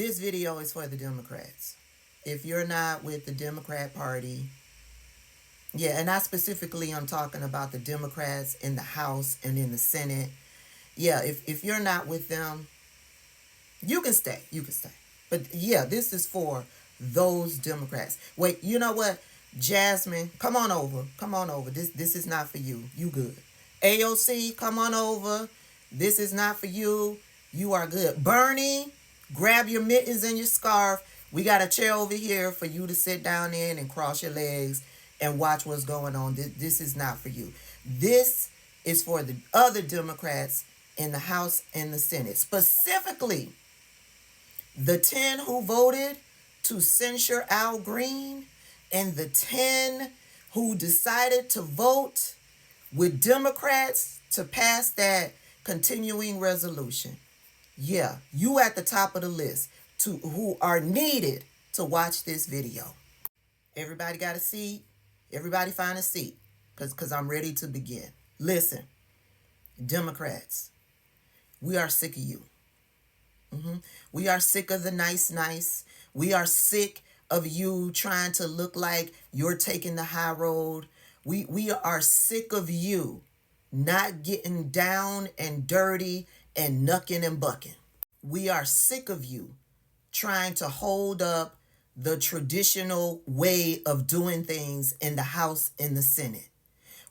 This video is for the Democrats. If you're not with the Democrat Party, yeah, and I specifically I'm talking about the Democrats in the House and in the Senate. Yeah, if you're not with them, you can stay. You can stay. But yeah, this is for those Democrats. Wait, you know what? Jasmine, come on over. Come on over. This is not for you. You good. AOC, come on over. This is not for you. You are good. Bernie, grab your mittens and your scarf. We got a chair over here for you to sit down in and cross your legs and watch what's going on. This is not for you. This is for the other Democrats in the House and the Senate. Specifically, the 10 who voted to censure Al Green and the 10 who decided to vote with Democrats to pass that continuing resolution. Yeah, you at the top of the list to who are needed to watch this video. Everybody got a seat? Everybody find a seat, because I'm ready to begin. Listen, Democrats, we are sick of you. We are sick of the nice. We are sick of you trying to look like you're taking the high road. We are sick of you not getting down and dirty and knucking and bucking. We are sick of you trying to hold up the traditional way of doing things in the House and the Senate.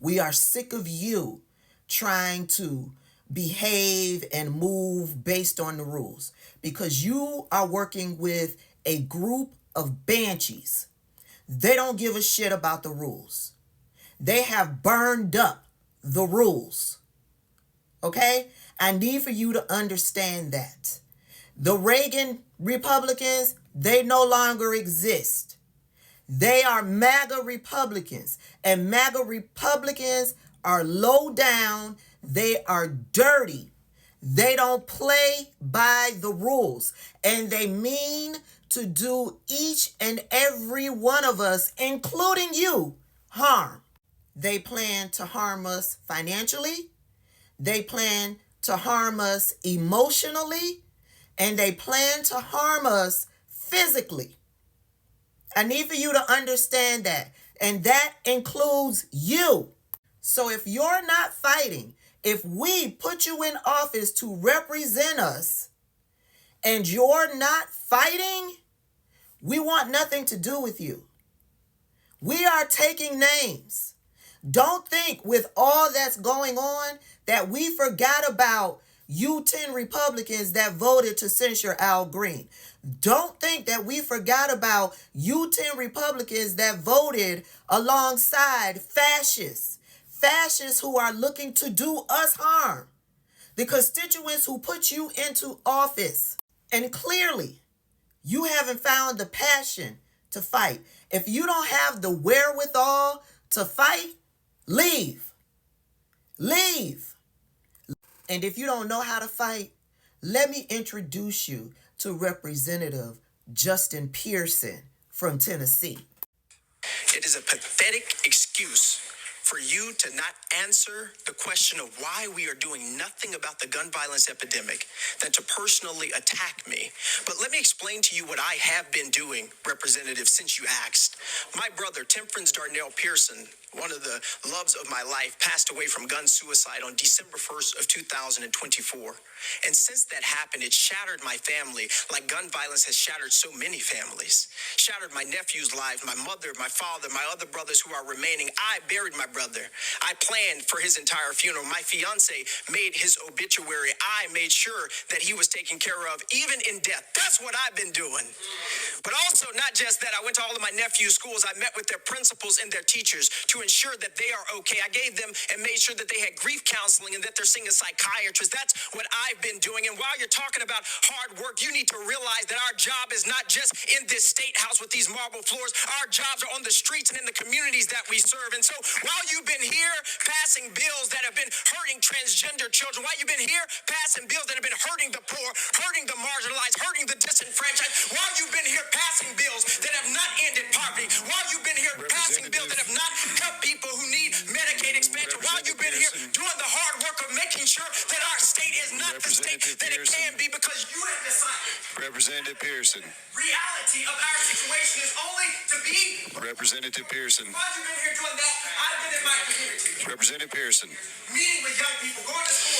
We are sick of you trying to behave and move based on the rules, because you are working with a group of banshees. They don't give a shit about the rules. They have burned up the rules. Okay? I need for you to understand that. The Reagan Republicans, they no longer exist. They are MAGA Republicans, and MAGA Republicans are low down. They are dirty. They don't play by the rules, and they mean to do each and every one of us, including you, harm. They plan to harm us financially. They plan to harm us emotionally, and they plan to harm us physically. I need for you to understand that, and that includes you. So if you're not fighting, if we put you in office to represent us and you're not fighting, we want nothing to do with you. We are taking names. Don't think with all that's going on that we forgot about you 10 Republicans that voted to censure Al Green. Don't think that we forgot about you 10 Republicans that voted alongside fascists. Fascists who are looking to do us harm. The constituents who put you into office. And clearly, you haven't found the passion to fight. If you don't have the wherewithal to fight, leave. Leave. And if you don't know how to fight, let me introduce you to Representative Justin Pearson from Tennessee. It is a pathetic excuse for you to not answer the question of why we are doing nothing about the gun violence epidemic than to personally attack me. But let me explain to you what I have been doing, Representative, since you asked. My brother, Temperance Darnell Pearson, one of the loves of my life, passed away from gun suicide on December 1st of 2024. And since that happened, it shattered my family like gun violence has shattered so many families. Shattered my nephew's lives, my mother, my father, my other brothers who are remaining. I buried my brother. I planned for his entire funeral. My fiance made his obituary. I made sure that he was taken care of, even in death. That's what I've been doing. But also, not just that, I went to all of my nephew's schools. I met with their principals and their teachers to ensure that they are okay. I gave them and made sure that they had grief counseling and that they're seeing a psychiatrist. That's what I've been doing. And while you're talking about hard work, you need to realize that our job is not just in this state house with these marble floors. Our jobs are on the streets and in the communities that we serve. And so while you've been here passing bills that have been hurting transgender children, while you've been here passing bills that have been hurting the poor, hurting the marginalized, hurting the disenfranchised, while you've been here passing bills that have not ended poverty, while you've been here passing bills that have not helped people who need Medicaid expansion, while you've been here doing the hard work of making sure that our state is not the state that it can be, because you have decided Representative Pearson. Reality of our situation is only to be Representative Pearson. While you've been here doing that, I've been in my community. Representative Pearson. Meeting with young people, going to school,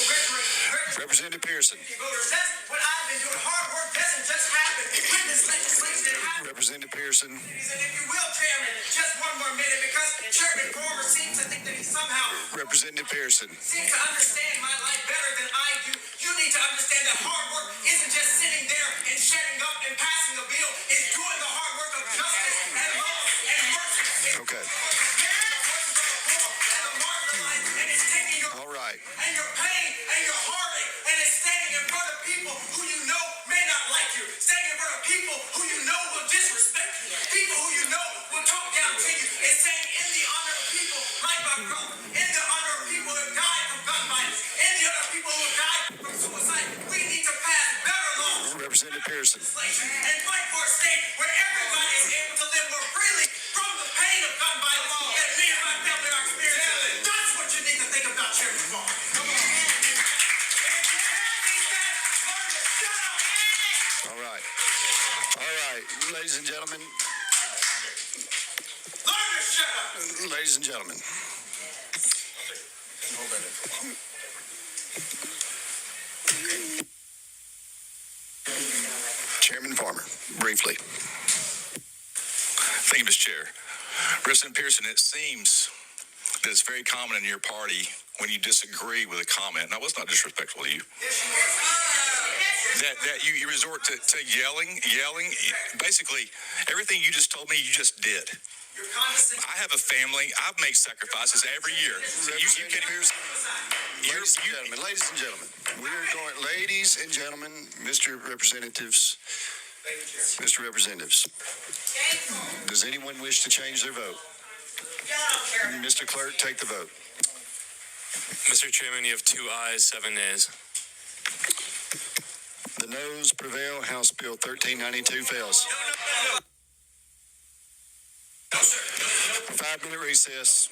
Representative Pearson. Voters. That's what I've been doing. Hard work doesn't just happen. Witness legislation that happens. Representative Pearson. And if you will, Chairman, just one more minute, because Chairman Former seems to think that he somehow Representative Pearson seems to understand my life better than I do. You need to understand that hard work isn't just sitting there and shutting up and passing a bill. It's doing the hard work of justice and love and mercy. Okay. And it's taking your all right. And your pain and your heartache, and it's standing in front of people who you know may not like you. Standing in front of people who you know will disrespect you. People who you know will talk down to you. It's saying in the honor of people like my brother, in the honor of people who have died from gun violence, in the honor of people who have died from suicide, we need to pass better laws. Representative Pearson. And fight for a state where everybody is able to live more freely from the pain of gun violence that me and my family are experiencing. That's what you need to think about, Chairman Farr. Come on. All right. All right. Ladies and gentlemen. Ladies and gentlemen. Chairman Farmer, briefly. Thank you, Mr. Chair. President Pearson, it seems that it's very common in your party when you disagree with a comment. Now, it's not disrespectful to you. That you resort to yelling. Basically, everything you just told me, you just did. I have a family. I've made sacrifices every year. Ladies and gentlemen, ladies and gentlemen, Mr. Representatives, does anyone wish to change their vote? Mr. Clerk, take the vote. Mr. Chairman, you have 2 ayes, 7 nays. The noes prevail. House Bill 1392 fails. 5-minute recess.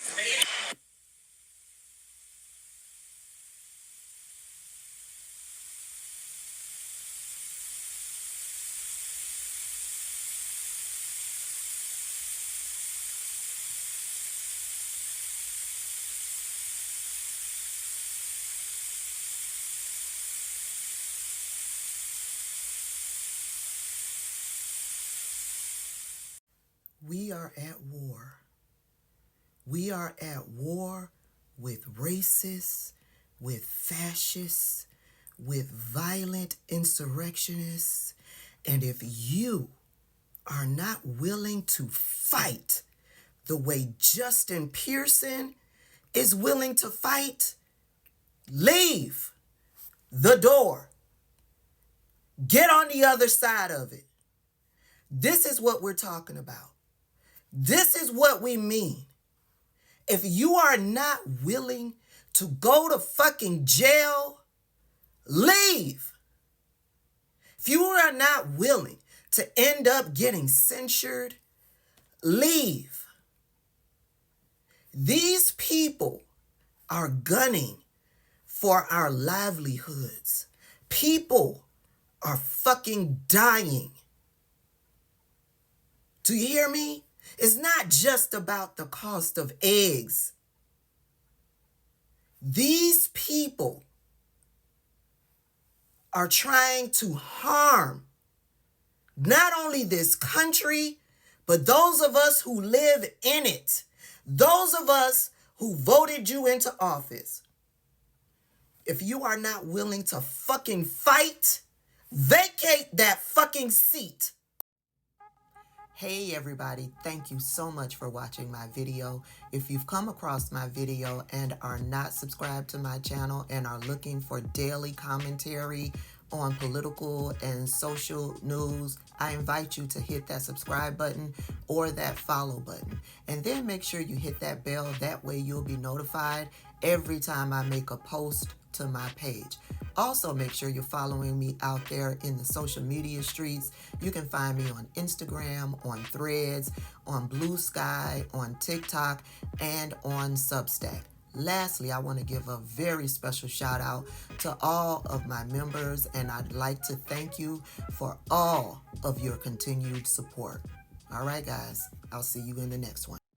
We are at war. We are at war with racists, with fascists, with violent insurrectionists. And if you are not willing to fight the way Justin Pearson is willing to fight, leave the door. Get on the other side of it. This is what we're talking about. This is what we mean. If you are not willing to go to fucking jail, leave. If you are not willing to end up getting censured, leave. These people are gunning for our livelihoods. People are fucking dying. Do you hear me? It's not just about the cost of eggs. These people are trying to harm not only this country, but those of us who live in it. Those of us who voted you into office. If you are not willing to fucking fight, vacate that fucking seat. Hey everybody, thank you so much for watching my video. If you've come across my video and are not subscribed to my channel and are looking for daily commentary on political and social news, I invite you to hit that subscribe button or that follow button. And then make sure you hit that bell. That way you'll be notified every time I make a post to my page. Also, make sure you're following me out there in the social media streets. You can find me on Instagram, on Threads, on Blue Sky, on TikTok, and on Substack. Lastly, I want to give a very special shout out to all of my members, and I'd like to thank you for all of your continued support. All right, guys, I'll see you in the next one.